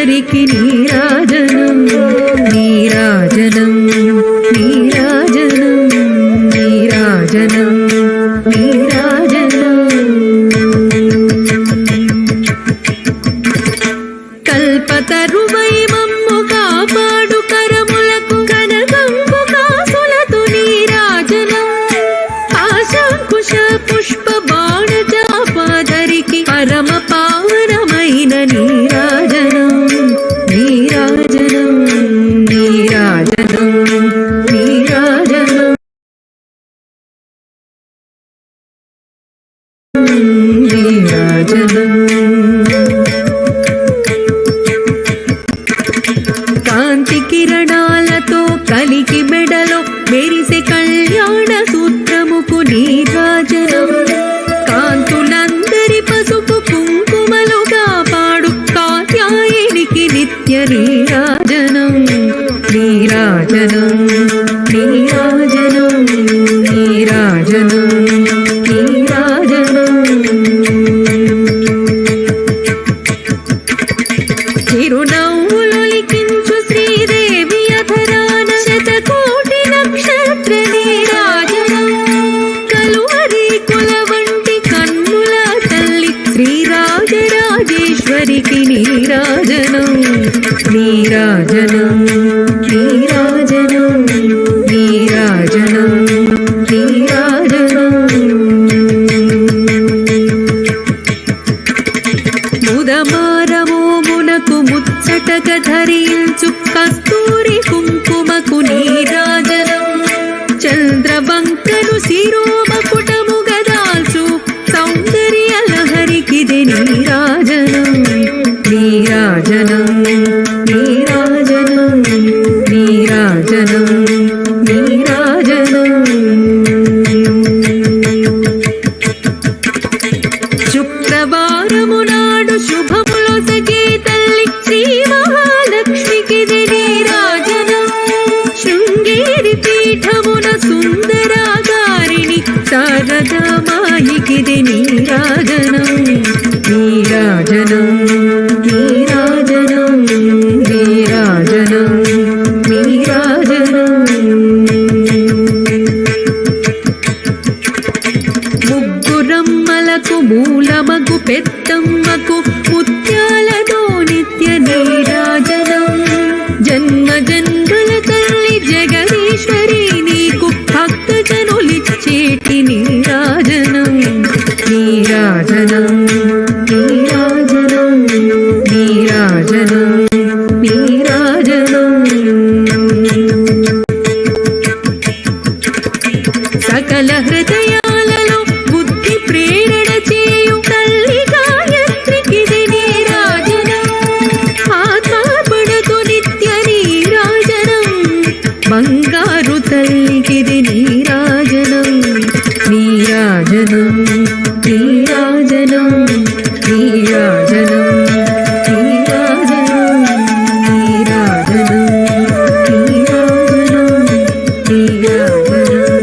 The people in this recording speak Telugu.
రాజేశ్వరికి నీరాజనం నీరాజనం నీరాజనం నీరాజనం నీరాజనం కల్పతరువై మమ్ము కాపాడు కరములకు కనకంబు కాసులతో నీరాజనం ఆశంకుశ పుష్ప బాణ చాపాదరికి పరమ పావనమైన నీరాజనం నీరాజనం నీరాజనం నీరాజనం నీరాజనం కాంతి కిరణాలతో కలికి మెడలో మెరిసే కళ్యాణ సూత్రముకు నీరాజనం కాంతులందరి పసుపు కుంకుమలు కాపాడు కాత్యాయనికి నిత్య నీరాజనం నీరాజనం నీరాజనం నీరాజనం నీరాజనం చిరునవ్వులొలికించు శ్రీదేవి అధరాన శతకోటి నక్షత్ర నీరాజనం కలువరి కుల వంటి కన్నుల తల్లి శ్రీరాజరాజేశ్వరికి నీరాజనం నీరాజనం నీరాజనం నీరాజనం నీరాజనం ముదమారమోమునకు ముచ్చటక ధరించు కస్తూరి కుంకుమకు నీరాజనం చంద్రబంకను శిరోమకుటము గదాల్చు సౌందర్య లహరికిది నీరాజనం నీరాజనం నీరాజనం నీరాజనం నీరాజనం శుక్రవారము నాడు శుభములో సగే తల్లి శ్రీ మహాలక్ష్మికిది నీరాజనం శృంగేరి పీఠమున సుందరాగారిణి శారదామాయికిది నీరాజనం నీరాజనం నీరాజనం నీరాజనం నీరాజనం ముగ్గురమ్మలకు మూలమగు పెద్దమ్మకు ముత్యాలతో నిత్య నీరాజనం జన్మ జన్మల తల్లి జగదీశ్వరి నీకు భక్త జనులిచ్చేటి నీరాజనం నీరాజనం నీరాజనం నీరాజనం నీరాజనం సకల హృదయాలలో బుద్ధి ప్రేరణ చేయు తల్లి గాయత్రికిది నీరాజనం ఆత్మపడతు నిత్య నీరాజనం బంగారు తల్లికిది నీరాజనం నీరాజనం నీరాజనం నీరాజనం నీరాజనం నీరాజనం నీరాజనం నీరాజనం